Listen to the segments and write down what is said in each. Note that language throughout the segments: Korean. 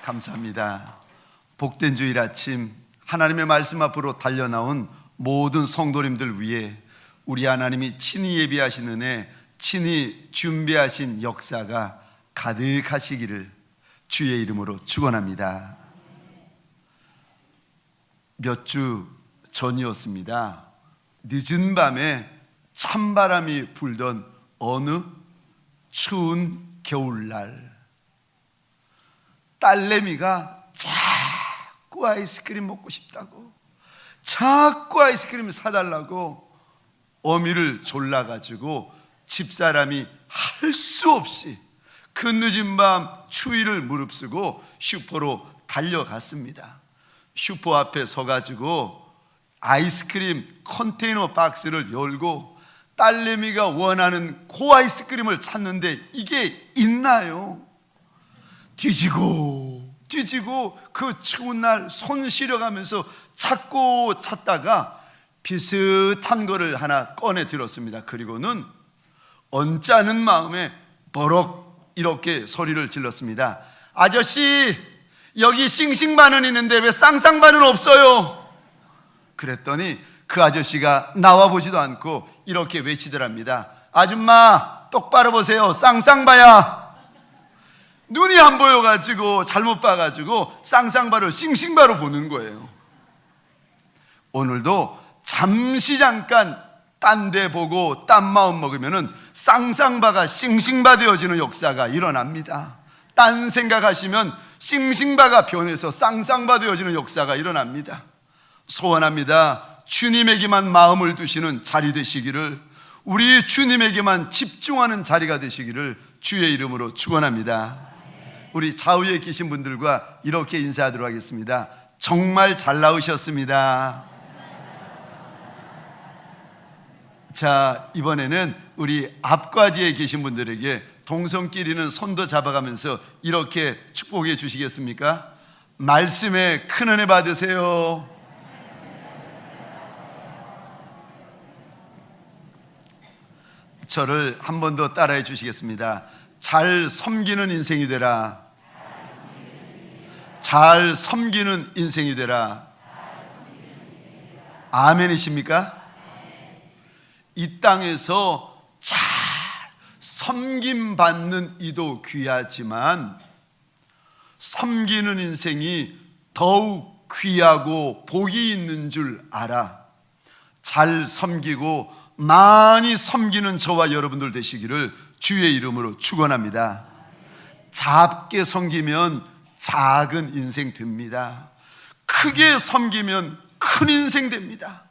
감사합니다. 복된 주일 아침 하나님의 말씀 앞으로 달려나온 모든 성도님들 위해 우리 하나님이 친히 예비하신 은혜, 친히 준비하신 역사가 가득하시기를 주의 이름으로 축원합니다. 몇 주 전이었습니다. 늦은 밤에 찬바람이 불던 어느 추운 겨울날, 딸내미가 자꾸 아이스크림 먹고 싶다고, 자꾸 아이스크림 사달라고 어미를 졸라가지고 집사람이 할 수 없이 그 늦은 밤 추위를 무릅쓰고 슈퍼로 달려갔습니다. 슈퍼 앞에 서가지고 아이스크림 컨테이너 박스를 열고 딸내미가 원하는 그 아이스크림을 찾는데 이게 있나요? 뒤지고 그 추운 날 손 시려가면서 찾다가 비슷한 거를 하나 꺼내 들었습니다. 그리고는 언짢은 마음에 버럭 이렇게 소리를 질렀습니다. 아저씨, 여기 싱싱바는 있는데 왜 쌍쌍바는 없어요? 그랬더니 그 아저씨가 나와보지도 않고 이렇게 외치더랍니다. 아줌마, 똑바로 보세요. 쌍쌍바야. 눈이 안 보여가지고 잘못 봐가지고 쌍쌍바를 싱싱바로 보는 거예요. 오늘도 잠시 잠깐 딴 데 보고 딴 마음 먹으면은 쌍쌍바가 싱싱바 되어지는 역사가 일어납니다. 딴 생각하시면 싱싱바가 변해서 쌍쌍바 되어지는 역사가 일어납니다. 소원합니다. 주님에게만 마음을 두시는 자리 되시기를, 우리 주님에게만 집중하는 자리가 되시기를 주의 이름으로 축원합니다. 우리 좌우에 계신 분들과 이렇게 인사하도록 하겠습니다. 정말 잘 나오셨습니다. 자, 이번에는 우리 앞과 뒤에 계신 분들에게 동성끼리는 손도 잡아가면서 이렇게 축복해 주시겠습니까? 말씀에 큰 은혜 받으세요. 저를 한 번 더 따라해 주시겠습니다. 잘 섬기는 인생이 되라. 잘 섬기는 인생이 되라. 아멘이십니까? 이 땅에서 잘 섬김받는 이도 귀하지만 섬기는 인생이 더욱 귀하고 복이 있는 줄 알아. 잘 섬기고 많이 섬기는 저와 여러분들 되시기를 주의 이름으로 축원합니다. 작게 섬기면 작은 인생 됩니다. 크게 섬기면 큰 인생 됩니다.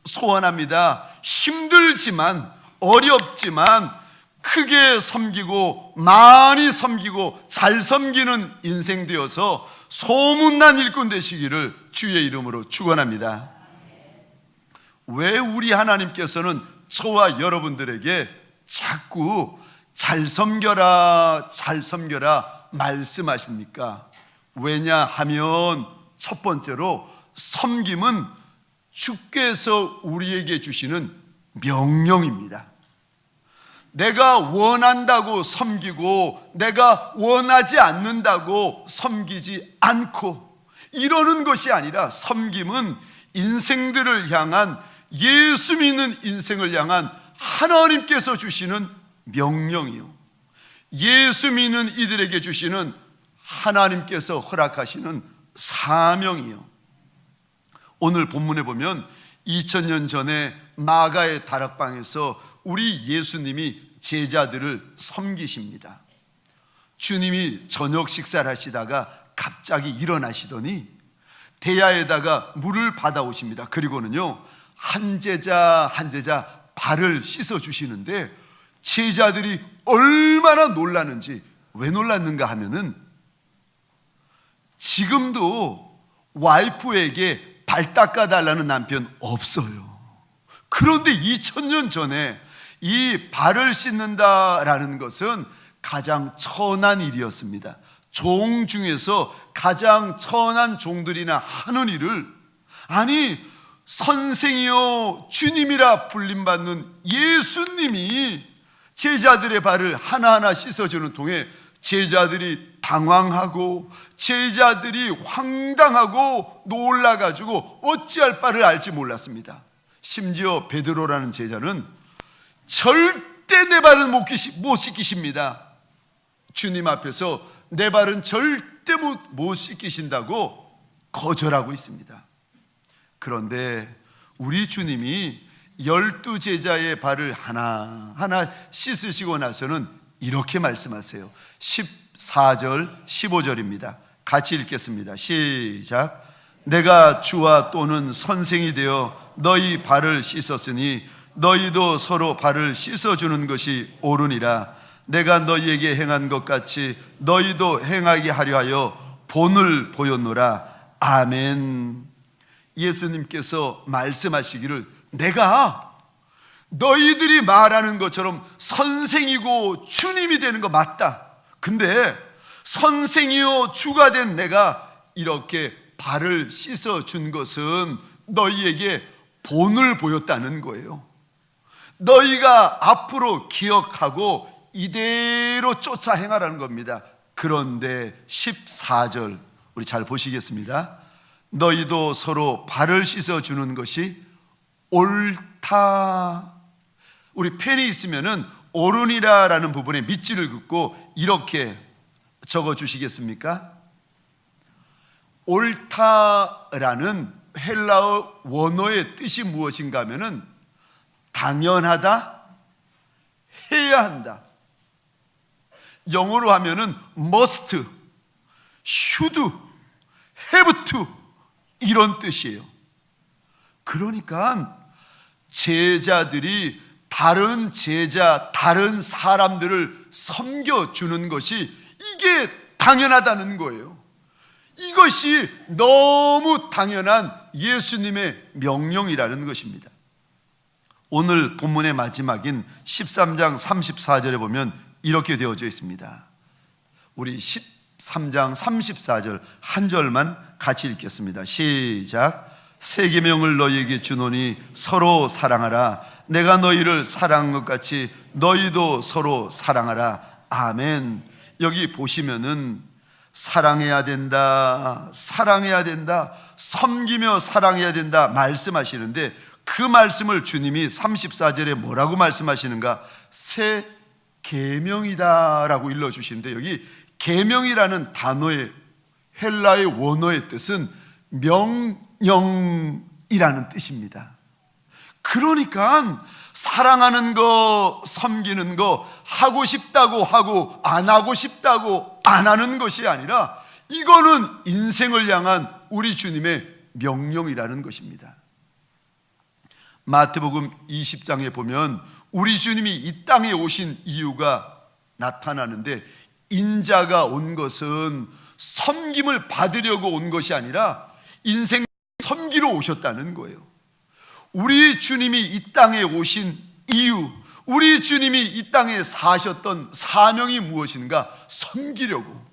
소원합니다. 힘들지만 어렵지만 크게 섬기고 많이 섬기고 잘 섬기는 인생 되어서 소문난 일꾼 되시기를 주의 이름으로 축원합니다. 왜 우리 하나님께서는 저와 여러분들에게 자꾸 잘 섬겨라 말씀하십니까? 왜냐하면 첫 번째로 섬김은 주께서 우리에게 주시는 명령입니다. 내가 원한다고 섬기고 내가 원하지 않는다고 섬기지 않고 이러는 것이 아니라, 섬김은 인생들을 향한, 예수 믿는 인생을 향한 하나님께서 주시는 명령이요, 예수 믿는 이들에게 주시는 하나님께서 허락하시는 사명이요. 오늘 본문에 보면 2000년 전에 마가의 다락방에서 우리 예수님이 제자들을 섬기십니다. 주님이 저녁 식사를 하시다가 갑자기 일어나시더니 대야에다가 물을 받아오십니다. 그리고는요, 한 제자 한 제자 발을 씻어 주시는데 제자들이 얼마나 놀랐는지, 왜 놀랐는가 하면은 지금도 와이프에게 발 닦아달라는 남편 없어요. 그런데 2000년 전에 이 발을 씻는다라는 것은 가장 천한 일이었습니다. 종 중에서 가장 천한 종들이나 하는 일을, 아니 선생이요 주님이라 불림받는 예수님이 제자들의 발을 하나하나 씻어주는 통에 제자들이 당황하고 제자들이 황당하고 놀라가지고 어찌할 바를 알지 몰랐습니다. 심지어 베드로라는 제자는 절대 내 발은 못 씻기십니다. 주님 앞에서 내 발은 절대 못 씻기신다고 거절하고 있습니다. 그런데 우리 주님이 12제자의 발을 하나하나 씻으시고 나서는 이렇게 말씀하세요. 14절 15절입니다 같이 읽겠습니다. 시작. 내가 주와 또는 선생이 되어 너희 발을 씻었으니 너희도 서로 발을 씻어주는 것이 옳으니라. 내가 너희에게 행한 것 같이 너희도 행하게 하려 하여 본을 보였노라. 아멘. 예수님께서 말씀하시기를 내가 너희들이 말하는 것처럼 선생이고 주님이 되는 거 맞다. 근데 선생이요 주가 된 내가 이렇게 발을 씻어준 것은 너희에게 본을 보였다는 거예요. 너희가 앞으로 기억하고 이대로 쫓아 행하라는 겁니다. 그런데 14절 우리 잘 보시겠습니다. 너희도 서로 발을 씻어주는 것이 옳다. 우리 펜이 있으면은 옳으니라라는 부분에 밑줄을 긋고 이렇게 적어 주시겠습니까? 옳다라는 헬라어 원어의 뜻이 무엇인가 하면은 당연하다, 해야 한다. 영어로 하면은 must, should, have to 이런 뜻이에요. 그러니까 제자들이 다른 제자, 다른 사람들을 섬겨주는 것이 이게 당연하다는 거예요. 이것이 너무 당연한 예수님의 명령이라는 것입니다. 오늘 본문의 마지막인 13장 34절에 보면 이렇게 되어져 있습니다. 우리 13장 34절 한 절만 같이 읽겠습니다. 시작. 새 계명을 너희에게 주노니 서로 사랑하라. 내가 너희를 사랑한 것 같이 너희도 서로 사랑하라. 아멘. 여기 보시면은 사랑해야 된다, 사랑해야 된다, 섬기며 사랑해야 된다 말씀하시는데 그 말씀을 주님이 34절에 뭐라고 말씀하시는가? 새 계명이다 라고 일러주시는데 여기 계명이라는 단어의 헬라의 원어의 뜻은 명령이라는 뜻입니다. 그러니까 사랑하는 거, 섬기는 거, 하고 싶다고 하고 안 하고 싶다고 안 하는 것이 아니라 이거는 인생을 향한 우리 주님의 명령이라는 것입니다. 마태복음 20장에 보면 우리 주님이 이 땅에 오신 이유가 나타나는데 인자가 온 것은 섬김을 받으려고 온 것이 아니라 인생 섬기러 오셨다는 거예요. 우리 주님이 이 땅에 오신 이유, 우리 주님이 이 땅에 사셨던 사명이 무엇인가? 섬기려고.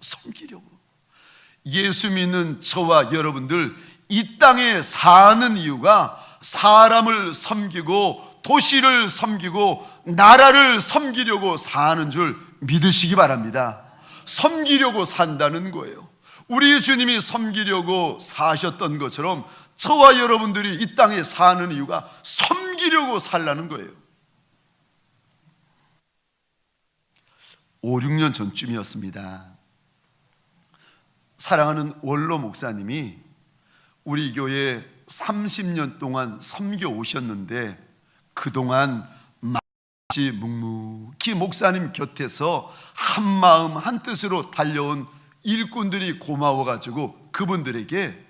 예수 믿는 저와 여러분들 이 땅에 사는 이유가 사람을 섬기고 도시를 섬기고 나라를 섬기려고 사는 줄 믿으시기 바랍니다. 섬기려고 산다는 거예요. 우리 주님이 섬기려고 사셨던 것처럼 저와 여러분들이 이 땅에 사는 이유가 섬기려고 살라는 거예요. 5, 6년 전쯤이었습니다. 사랑하는 원로 목사님이 우리 교회 30년 동안 섬겨 오셨는데 그동안 마치 묵묵히 목사님 곁에서 한마음 한뜻으로 달려온 일꾼들이 고마워가지고 그분들에게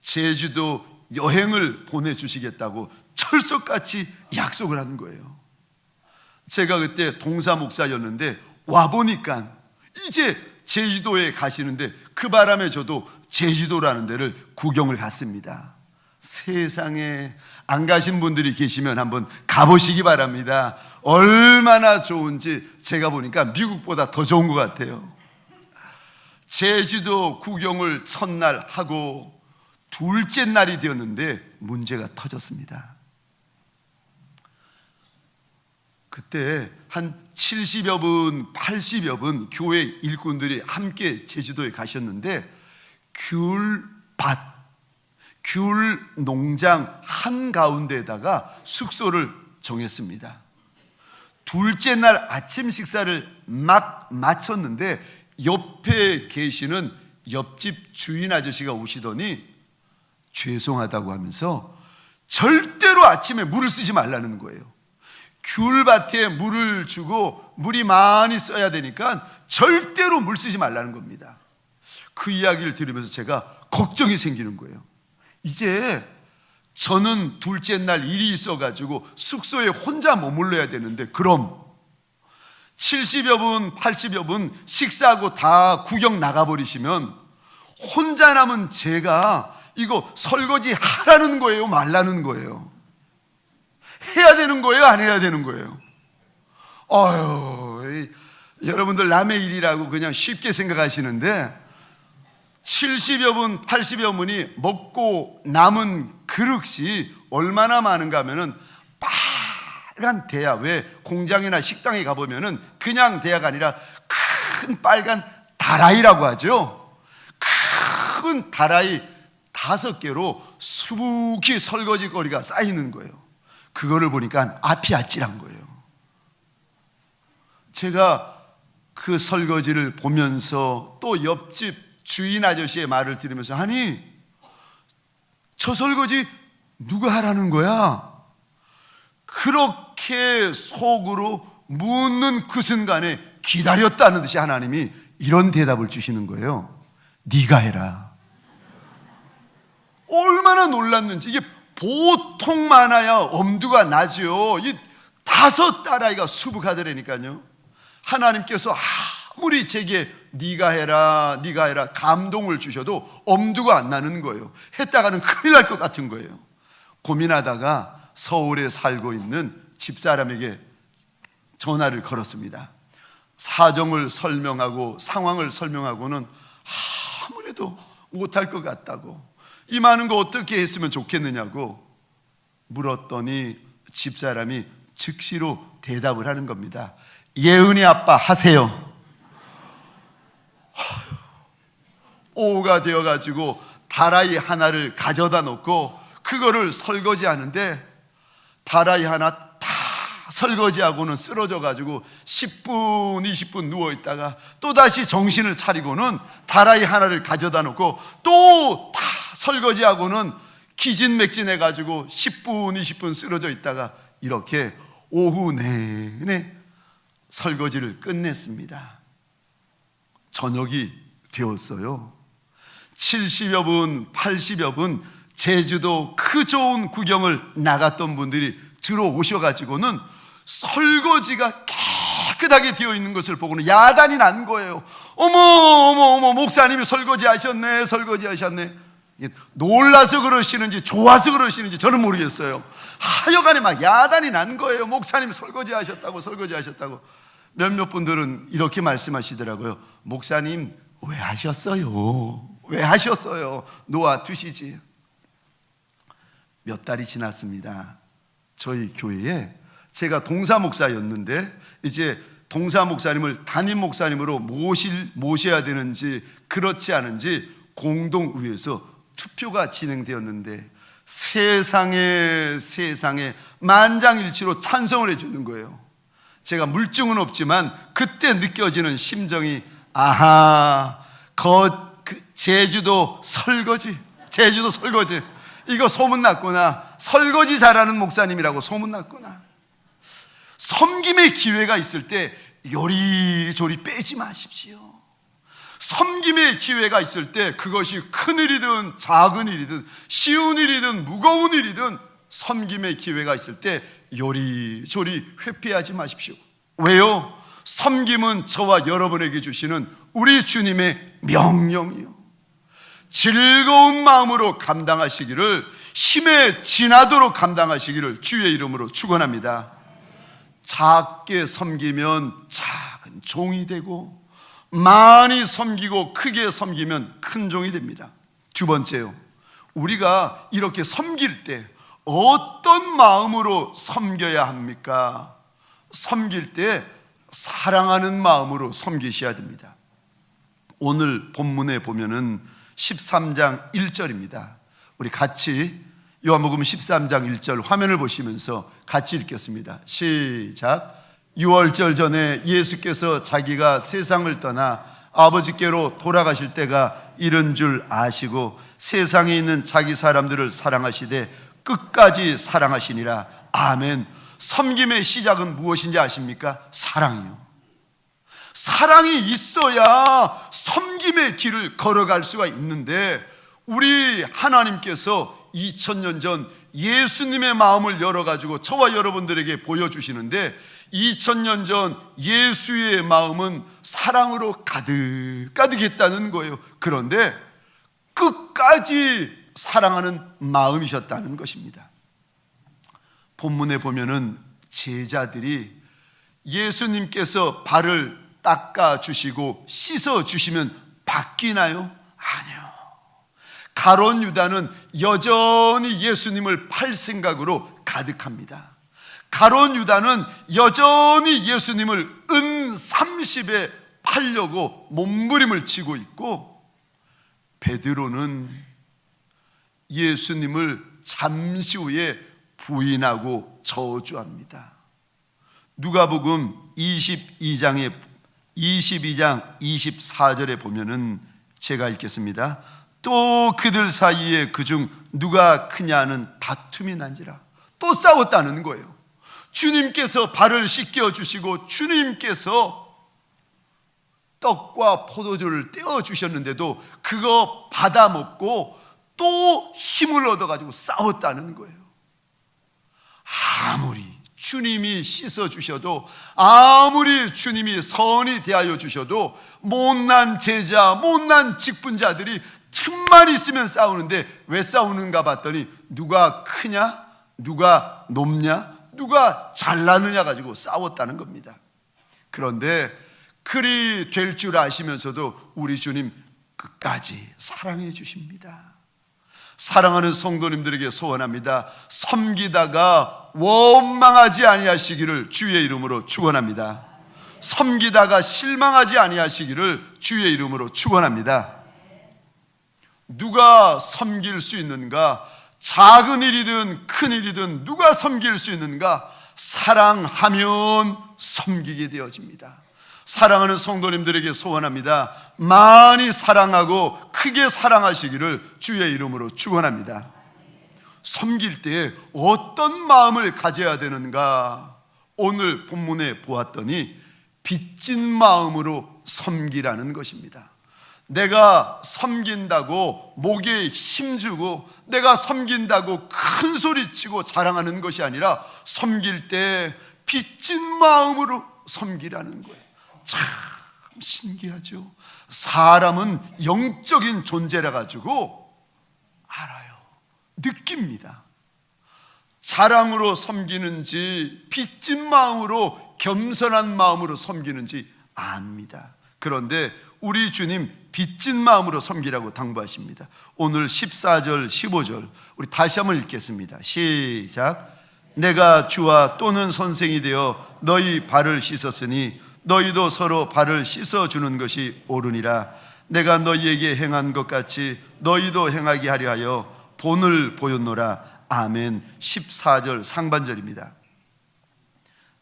제주도 여행을 보내주시겠다고 철석같이 약속을 한 거예요. 제가 그때 동사 목사였는데 와보니까 이제 제주도에 가시는데 그 바람에 저도 제주도라는 데를 구경을 갔습니다. 세상에 안 가신 분들이 계시면 한번 가보시기 바랍니다. 얼마나 좋은지 제가 보니까 미국보다 더 좋은 것 같아요. 제주도 구경을 첫날 하고 둘째 날이 되었는데 문제가 터졌습니다. 그때 한 70여 분, 80여 분 교회 일꾼들이 함께 제주도에 가셨는데 귤밭, 귤 농장 한가운데에다가 숙소를 정했습니다. 둘째 날 아침 식사를 막 마쳤는데 옆에 계시는 옆집 주인 아저씨가 오시더니 죄송하다고 하면서 절대로 아침에 물을 쓰지 말라는 거예요. 귤밭에 물을 주고 물이 많이 써야 되니까 절대로 물 쓰지 말라는 겁니다. 그 이야기를 들으면서 제가 걱정이 생기는 거예요. 이제 저는 둘째 날 일이 있어가지고 숙소에 혼자 머물러야 되는데, 그럼 70여 분, 80여 분 식사하고 다 구경 나가버리시면 혼자 남은 제가 이거 설거지 하라는 거예요, 말라는 거예요? 해야 되는 거예요, 안 해야 되는 거예요? 여러분들 남의 일이라고 그냥 쉽게 생각하시는데 70여 분, 80여 분이 먹고 남은 그릇이 얼마나 많은가 하면은 빨간 대야, 왜 공장이나 식당에 가보면은 그냥 대야가 아니라 큰 빨간 다라이라고 하죠. 큰 다라이 5개로 수북히 설거지 거리가 쌓이는 거예요. 그거를 보니까 앞이 아찔한 거예요. 제가 그 설거지를 보면서 또 옆집 주인 아저씨의 말을 들으면서, 아니 저 설거지 누가 하라는 거야? 그렇게 속으로 묻는 그 순간에 기다렸다는 듯이 하나님이 이런 대답을 주시는 거예요. 네가 해라. 얼마나 놀랐는지. 이게 보통 많아야 엄두가 나죠. 이 5 딸아이가 수북하더라니까요. 하나님께서 아무리 제게 네가 해라, 네가 해라 감동을 주셔도 엄두가 안 나는 거예요. 했다가는 큰일 날 것 같은 거예요. 고민하다가 서울에 살고 있는 집사람에게 전화를 걸었습니다. 사정을 설명하고 상황을 설명하고는 아무래도 못할 것 같다고, 이 많은 거 어떻게 했으면 좋겠느냐고 물었더니 집사람이 즉시로 대답을 하는 겁니다. 예은이 아빠 하세요. 오후가 되어가지고 다라이 하나를 가져다 놓고 그거를 설거지하는데 다라이 하나 다 설거지하고는 쓰러져가지고 10분, 20분 누워있다가 또다시 정신을 차리고는 다라이 하나를 가져다 놓고 또 다 설거지하고는 기진맥진해가지고 10분, 20분 쓰러져 있다가 이렇게 오후 내내 설거지를 끝냈습니다. 저녁이 되었어요. 70여 분, 80여 분 제주도 그 좋은 구경을 나갔던 분들이 들어오셔가지고는 설거지가 깨끗하게 되어 있는 것을 보고는 야단이 난 거예요. 어머 목사님이 설거지 하셨네. 놀라서 그러시는지 좋아서 그러시는지 저는 모르겠어요. 하여간에 막 야단이 난 거예요. 목사님 설거지 하셨다고. 몇몇 분들은 이렇게 말씀하시더라고요. 목사님 왜 하셨어요? 놓아두시지. 몇 달이 지났습니다. 저희 교회에 제가 동사 목사였는데 이제 동사 목사님을 담임 목사님으로 모셔야 되는지 그렇지 않은지 공동의회에서 투표가 진행되었는데 세상에 만장일치로 찬성을 해주는 거예요. 제가 물증은 없지만 그때 느껴지는 심정이, 제주도 설거지 이거 소문났구나. 설거지 잘하는 목사님이라고 소문났구나. 섬김의 기회가 있을 때 요리조리 빼지 마십시오. 섬김의 기회가 있을 때 그것이 큰 일이든 작은 일이든 쉬운 일이든 무거운 일이든 섬김의 기회가 있을 때 요리조리 회피하지 마십시오. 왜요? 섬김은 저와 여러분에게 주시는 우리 주님의 명령이요. 즐거운 마음으로 감당하시기를, 힘에 지나도록 감당하시기를 주의 이름으로 축원합니다. 작게 섬기면 작은 종이 되고 많이 섬기고 크게 섬기면 큰 종이 됩니다. 두 번째요, 우리가 이렇게 섬길 때 어떤 마음으로 섬겨야 합니까? 섬길 때 사랑하는 마음으로 섬기셔야 됩니다. 오늘 본문에 보면은 13장 1절입니다. 우리 같이 요한복음 13장 1절 화면을 보시면서 같이 읽겠습니다. 시작. 6월절 전에 예수께서 자기가 세상을 떠나 아버지께로 돌아가실 때가 이른 줄 아시고 세상에 있는 자기 사람들을 사랑하시되 끝까지 사랑하시니라. 아멘. 섬김의 시작은 무엇인지 아십니까? 사랑이요. 사랑이 있어야 섬김의 길을 걸어갈 수가 있는데, 우리 하나님께서 2000년 전 예수님의 마음을 열어가지고 저와 여러분들에게 보여주시는데, 2000년 전 예수의 마음은 사랑으로 가득했다는 거예요. 그런데 끝까지 사랑하는 마음이셨다는 것입니다. 본문에 보면은 제자들이 예수님께서 발을 닦아 주시고 씻어 주시면 바뀌나요? 아니요. 가룟 유다는 여전히 예수님을 팔 생각으로 가득합니다. 가룟 유다는 여전히 예수님을 은 30에 팔려고 몸부림을 치고 있고, 베드로는 예수님을 잠시 후에 부인하고 저주합니다. 누가복음 22장 24절에 보면은 제가 읽겠습니다. 또 그들 사이에 그중 누가 크냐는 다툼이 난지라. 또 싸웠다는 거예요. 주님께서 발을 씻겨 주시고 주님께서 떡과 포도주를 떼어 주셨는데도 그거 받아 먹고 또 힘을 얻어 가지고 싸웠다는 거예요. 아무리 주님이 씻어 주셔도, 아무리 주님이 선히 대하여 주셔도 못난 제자, 못난 직분자들이 틈만 있으면 싸우는데, 왜 싸우는가 봤더니 누가 크냐, 누가 높냐, 누가 잘나느냐 가지고 싸웠다는 겁니다. 그런데 그리 될 줄 아시면서도 우리 주님 끝까지 사랑해 주십니다. 사랑하는 성도님들에게 소원합니다. 섬기다가 원망하지 아니하시기를 주의 이름으로 축원합니다. 섬기다가 실망하지 아니하시기를 주의 이름으로 축원합니다. 누가 섬길 수 있는가? 작은 일이든 큰 일이든 누가 섬길 수 있는가? 사랑하면 섬기게 되어집니다. 사랑하는 성도님들에게 소원합니다. 많이 사랑하고 크게 사랑하시기를 주의 이름으로 축원합니다. 섬길 때 어떤 마음을 가져야 되는가? 오늘 본문에 보았더니 빚진 마음으로 섬기라는 것입니다. 내가 섬긴다고 목에 힘주고, 내가 섬긴다고 큰 소리치고 자랑하는 것이 아니라, 섬길 때 빚진 마음으로 섬기라는 거예요. 참 신기하죠. 사람은 영적인 존재라 가지고 알아요. 느낍니다. 자랑으로 섬기는지 빚진 마음으로, 겸손한 마음으로 섬기는지 압니다. 그런데 우리 주님 빚진 마음으로 섬기라고 당부하십니다. 오늘 14절 15절 우리 다시 한번 읽겠습니다. 시작. 내가 주와 또는 선생이 되어 너희 발을 씻었으니 너희도 서로 발을 씻어주는 것이 옳으니라. 내가 너희에게 행한 것 같이 너희도 행하게 하려 하여 본을 보였노라. 아멘. 14절 상반절입니다.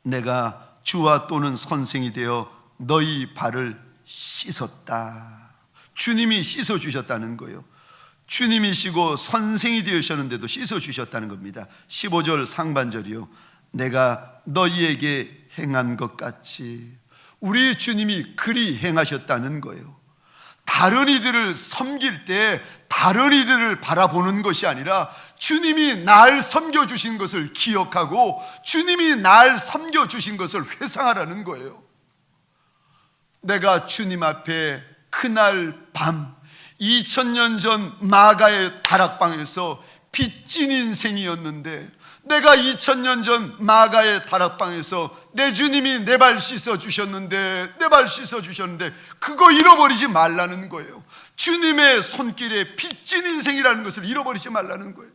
내가 주와 또는 선생이 되어 너희 발을 씻었다. 주님이 씻어주셨다는 거예요. 주님이시고 선생이 되셨는데도 씻어주셨다는 겁니다. 15절 상반절이요. 내가 너희에게 행한 것 같이. 우리 주님이 그리 행하셨다는 거예요. 다른 이들을 섬길 때 다른 이들을 바라보는 것이 아니라 주님이 날 섬겨주신 것을 기억하고 주님이 날 섬겨주신 것을 회상하라는 거예요. 내가 주님 앞에 그날 밤 2000년 전 마가의 다락방에서 빚진 인생이었는데, 내가 2000년 전 마가의 다락방에서 내 주님이 내 발 씻어주셨는데, 그거 잃어버리지 말라는 거예요. 주님의 손길에 빚진 인생이라는 것을 잃어버리지 말라는 거예요.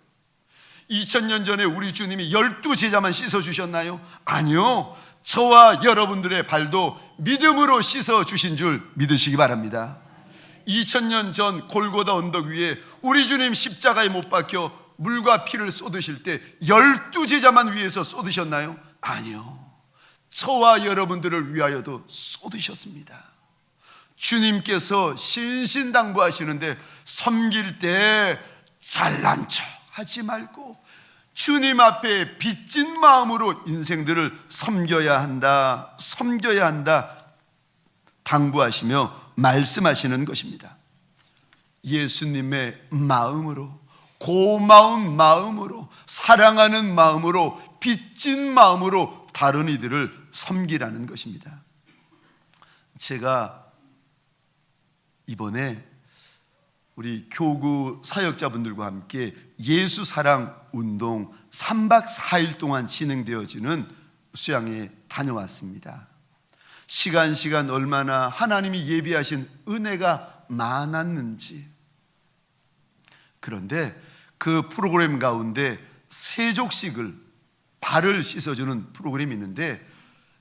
2000년 전에 우리 주님이 12제자만 씻어주셨나요? 아니요. 저와 여러분들의 발도 믿음으로 씻어 주신 줄 믿으시기 바랍니다. 2000년 전 골고다 언덕 위에 우리 주님 십자가에 못 박혀 물과 피를 쏟으실 때 12제자만 위해서 쏟으셨나요? 아니요, 저와 여러분들을 위하여도 쏟으셨습니다. 주님께서 신신당부하시는데 섬길 때 잘난 척 하지 말고 주님 앞에 빚진 마음으로 인생들을 섬겨야 한다 당부하시며 말씀하시는 것입니다. 예수님의 마음으로, 고마운 마음으로, 사랑하는 마음으로, 빚진 마음으로 다른 이들을 섬기라는 것입니다. 제가 이번에 우리 교구 사역자분들과 함께 예수사랑 운동 3박 4일 동안 진행되어지는 수양에 다녀왔습니다. 시간 얼마나 하나님이 예비하신 은혜가 많았는지. 그런데 그 프로그램 가운데 세족식을, 발을 씻어주는 프로그램이 있는데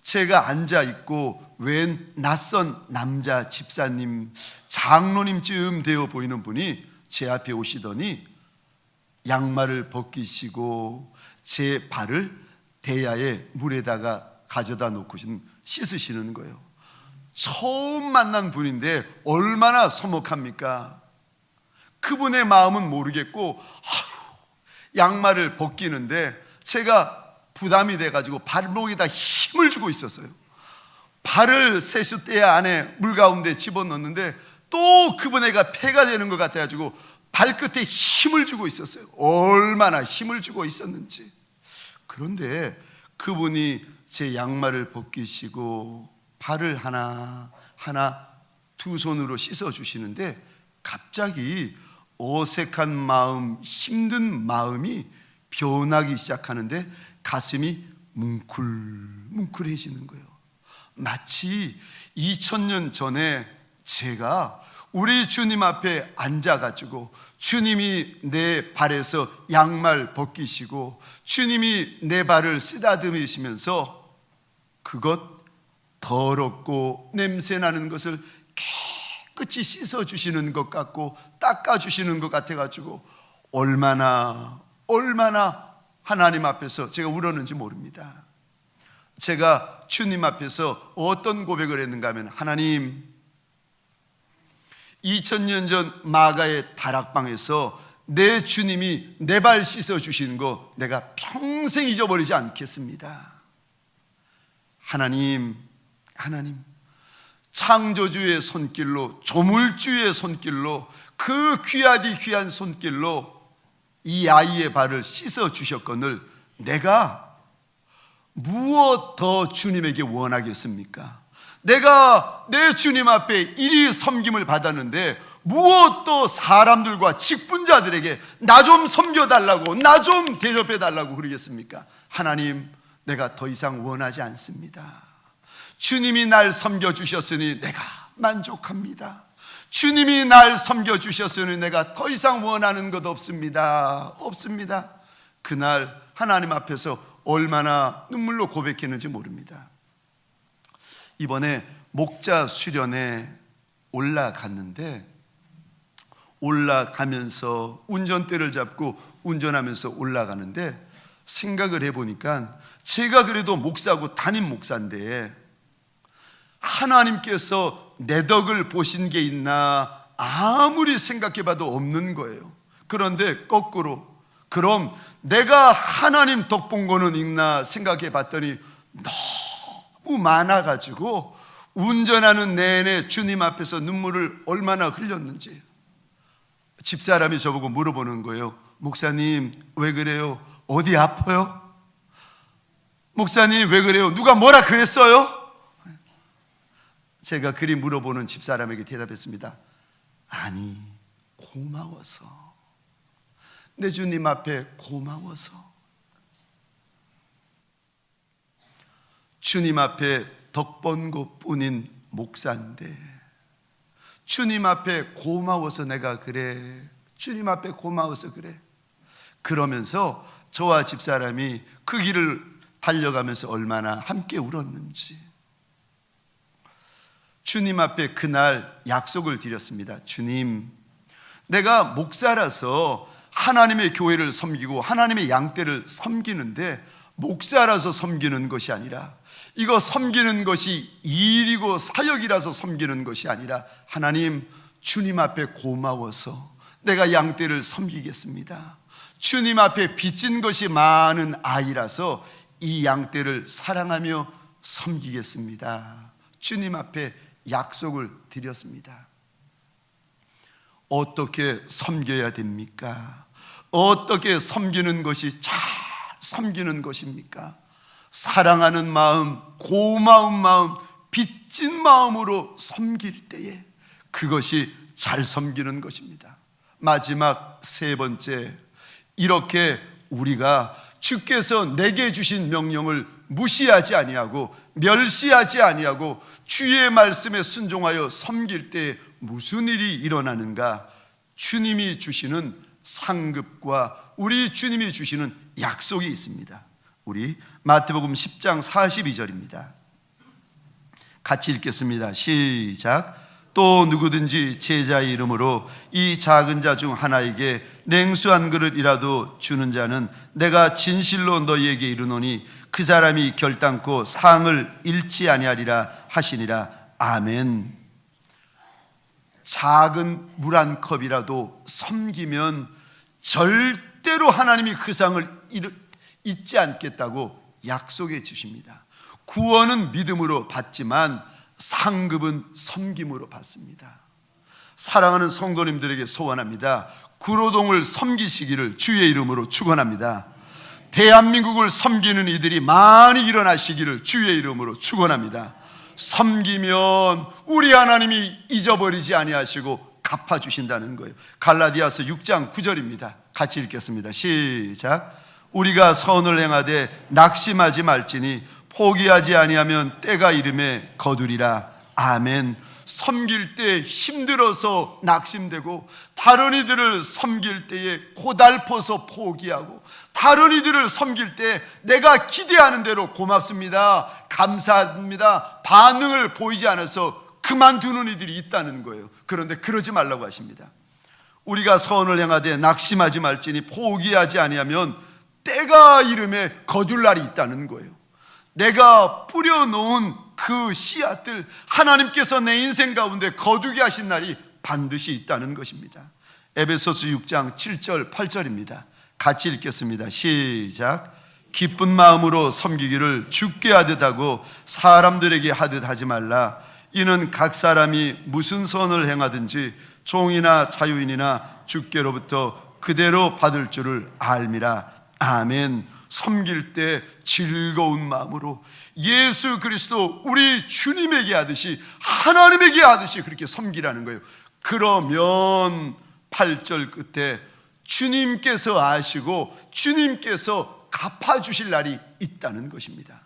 제가 앉아있고 웬 낯선 남자 집사님, 장로님쯤 되어 보이는 분이 제 앞에 오시더니 양말을 벗기시고 제 발을 대야에 물에다가 가져다 놓고 씻으시는 거예요. 처음 만난 분인데 얼마나 서먹합니까? 그분의 마음은 모르겠고 양말을 벗기는데 제가 부담이 돼가지고 발목에다 힘을 주고 있었어요. 발을 세숫대 안에 물 가운데 집어넣는데 또 그분에게 폐가 되는 것 같아가지고 발끝에 힘을 주고 있었어요. 얼마나 힘을 주고 있었는지. 그런데 그분이 제 양말을 벗기시고 발을 하나 두 손으로 씻어 주시는데 갑자기 어색한 마음, 힘든 마음이 변하기 시작하는데 가슴이 뭉클해지는 거예요. 마치 2000년 전에 제가 우리 주님 앞에 앉아가지고 주님이 내 발에서 양말 벗기시고 주님이 내 발을 쓰다듬으시면서 그것 더럽고 냄새나는 것을 깨끗이 씻어주시는 것 같고 닦아주시는 것 같아가지고 얼마나 하나님 앞에서 제가 울었는지 모릅니다. 제가 주님 앞에서 어떤 고백을 했는가 하면, 하나님, 2000년 전 마가의 다락방에서 내 주님이 내 발 씻어주신 거 내가 평생 잊어버리지 않겠습니다. 하나님, 창조주의 손길로, 조물주의 손길로, 그 귀한 손길로 이 아이의 발을 씻어주셨거늘 내가 무엇 더 주님에게 원하겠습니까? 내가 내 주님 앞에 이리 섬김을 받았는데 무엇 또 사람들과 직분자들에게 나 좀 섬겨달라고, 나 좀 대접해달라고 그러겠습니까? 하나님, 내가 더 이상 원하지 않습니다. 주님이 날 섬겨주셨으니 내가 만족합니다. 주님이 날 섬겨주셨으니 내가 더 이상 원하는 것 없습니다. 그날 하나님 앞에서 얼마나 눈물로 고백했는지 모릅니다. 이번에 목자 수련회 올라갔는데, 올라가면서 운전대를 잡고 운전하면서 올라가는데 생각을 해보니까 제가 그래도 목사고 담임 목사인데 하나님께서 내 덕을 보신 게 있나 아무리 생각해봐도 없는 거예요. 그런데 거꾸로, 그럼 내가 하나님 덕 본 거는 있나 생각해봤더니 너무 많아가지고 운전하는 내내 주님 앞에서 눈물을 얼마나 흘렸는지. 집사람이 저보고 물어보는 거예요. 목사님, 왜 그래요? 어디 아파요? 목사님, 왜 그래요? 누가 뭐라 그랬어요? 제가 그리 물어보는 집사람에게 대답했습니다. 아니, 고마워서, 내 주님 앞에 고마워서. 주님 앞에 덕 본 것뿐인 목사인데 주님 앞에 고마워서 내가 그래, 주님 앞에 고마워서 그래. 그러면서 저와 집사람이 그 길을 달려가면서 얼마나 함께 울었는지. 주님 앞에 그날 약속을 드렸습니다. 주님, 내가 목사라서 하나님의 교회를 섬기고 하나님의 양떼를 섬기는데, 목사라서 섬기는 것이 아니라, 이거 섬기는 것이 일이고 사역이라서 섬기는 것이 아니라, 하나님, 주님 앞에 고마워서 내가 양떼를 섬기겠습니다. 주님 앞에 빚진 것이 많은 아이라서 이 양떼를 사랑하며 섬기겠습니다. 주님 앞에 약속을 드렸습니다. 어떻게 섬겨야 됩니까? 어떻게 섬기는 것이 잘 섬기는 것입니까? 사랑하는 마음, 고마운 마음, 빚진 마음으로 섬길 때에 그것이 잘 섬기는 것입니다. 마지막 세 번째, 이렇게 우리가 주께서 내게 주신 명령을 무시하지 아니하고 멸시하지 아니하고 주의 말씀에 순종하여 섬길 때 무슨 일이 일어나는가? 주님이 주시는 상급과 우리 주님이 주시는 약속이 있습니다. 우리 마태복음 10장 42절입니다. 같이 읽겠습니다. 시작. 또 누구든지 제자의 이름으로 이 작은 자 중 하나에게 냉수 한 그릇이라도 주는 자는 내가 진실로 너희에게 이르노니 그 사람이 결단코 상을 잃지 아니하리라 하시니라. 아멘. 작은 물 한 컵이라도 섬기면 절대로 하나님이 그 상을 잊지 않겠다고 약속해 주십니다. 구원은 믿음으로 받지만 상급은 섬김으로 받습니다. 사랑하는 성도님들에게 소원합니다. 구로동을 섬기시기를 주의 이름으로 축원합니다. 대한민국을 섬기는 이들이 많이 일어나시기를 주의 이름으로 축원합니다. 섬기면 우리 하나님이 잊어버리지 아니하시고 갚아주신다는 거예요. 갈라디아서 6장 9절입니다. 같이 읽겠습니다. 시작. 우리가 선을 행하되 낙심하지 말지니 포기하지 아니하면 때가 이름에 거두리라. 아멘. 섬길 때 힘들어서 낙심되고, 다른 이들을 섬길 때에 고달퍼서 포기하고, 다른 이들을 섬길 때 내가 기대하는 대로 고맙습니다, 감사합니다, 반응을 보이지 않아서 그만두는 이들이 있다는 거예요. 그런데 그러지 말라고 하십니다. 우리가 선을 행하되 낙심하지 말지니 포기하지 아니하면 때가 이름에 거둘 날이 있다는 거예요. 내가 뿌려놓은 그 씨앗들 하나님께서 내 인생 가운데 거두게 하신 날이 반드시 있다는 것입니다. 에베소서 6장 7절 8절입니다. 같이 읽겠습니다. 시작. 기쁜 마음으로 섬기기를 주께 하듯 하고 사람들에게 하듯 하지 말라. 이는 각 사람이 무슨 선을 행하든지 종이나 자유인이나 주께로부터 그대로 받을 줄을 알미라. 아멘. 섬길 때 즐거운 마음으로 예수 그리스도 우리 주님에게 하듯이, 하나님에게 하듯이 그렇게 섬기라는 거예요. 그러면 8절 끝에 주님께서 아시고 주님께서 갚아주실 날이 있다는 것입니다.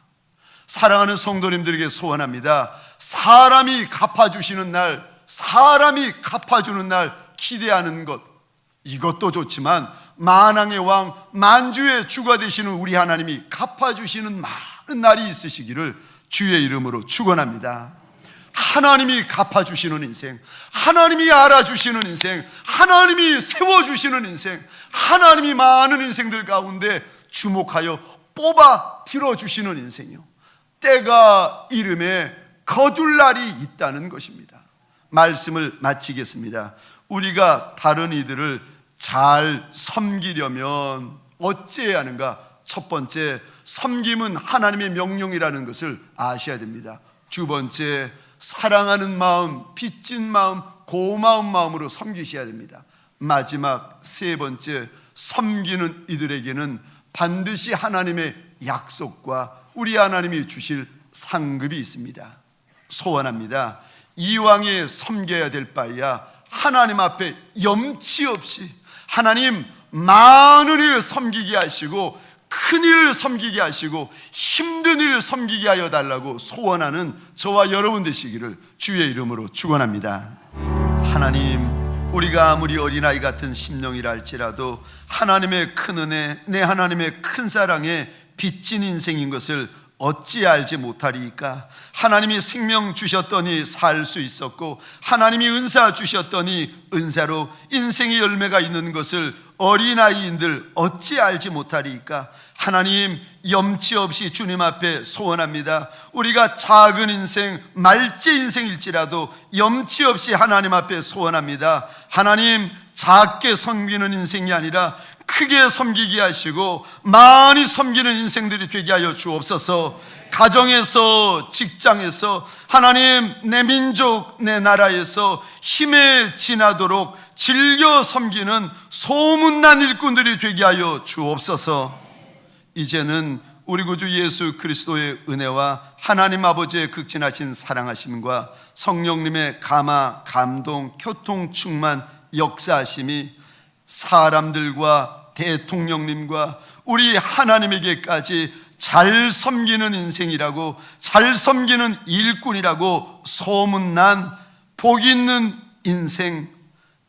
사랑하는 성도님들에게 소원합니다. 사람이 갚아주시는 날, 사람이 갚아주는 날 기대하는 것, 이것도 좋지만 만왕의 왕, 만주의 주가 되시는 우리 하나님이 갚아주시는 많은 날이 있으시기를 주의 이름으로 축원합니다. 하나님이 갚아주시는 인생, 하나님이 알아주시는 인생, 하나님이 세워주시는 인생, 하나님이 많은 인생들 가운데 주목하여 뽑아 들어주시는 인생이요, 때가 이름에 거둘 날이 있다는 것입니다. 말씀을 마치겠습니다. 우리가 다른 이들을 잘 섬기려면 어찌해야 하는가? 첫 번째, 섬김은 하나님의 명령이라는 것을 아셔야 됩니다. 두 번째, 사랑하는 마음, 빚진 마음, 고마운 마음으로 섬기셔야 됩니다. 마지막 세 번째, 섬기는 이들에게는 반드시 하나님의 약속과 우리 하나님이 주실 상급이 있습니다. 소원합니다. 이왕에 섬겨야 될 바에야 하나님 앞에 염치 없이 하나님 많은 일을 섬기게 하시고 큰 일을 섬기게 하시고 힘든 일을 섬기게 하여 달라고 소원하는 저와 여러분 되시기를 주의 이름으로 축원합니다. 하나님, 우리가 아무리 어린아이 같은 심령이라 할지라도 하나님의 큰 은혜, 내 하나님의 큰 사랑에 빚진 인생인 것을 어찌 알지 못하리이까? 하나님이 생명 주셨더니 살 수 있었고, 하나님이 은사 주셨더니 은사로 인생의 열매가 있는 것을 어린아이인들 어찌 알지 못하리이까? 하나님, 염치 없이 주님 앞에 소원합니다. 우리가 작은 인생, 말제 인생일지라도 염치 없이 하나님 앞에 소원합니다. 하나님, 작게 섬기는 인생이 아니라 크게 섬기게 하시고 많이 섬기는 인생들이 되게 하여 주옵소서. 가정에서, 직장에서, 하나님, 내 민족, 내 나라에서 힘에 지나도록 즐겨 섬기는 소문난 일꾼들이 되게 하여 주옵소서. 이제는 우리 구주 예수 그리스도의 은혜와 하나님 아버지의 극진하신 사랑하심과 성령님의 감화, 감동, 교통, 충만, 역사하심이 사람들과 대통령님과 우리 하나님에게까지 잘 섬기는 인생이라고, 잘 섬기는 일꾼이라고 소문난 복 있는 인생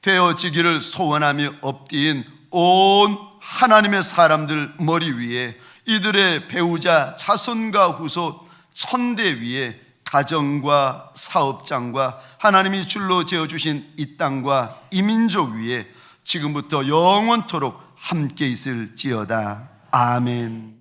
되어지기를 소원하며 엎드린 온 하나님의 사람들 머리 위에, 이들의 배우자, 자손과 후손, 천대 위에, 가정과 사업장과 하나님이 줄로 지어주신 이 땅과 이 민족 위에 지금부터 영원토록 함께 있을지어다. 아멘.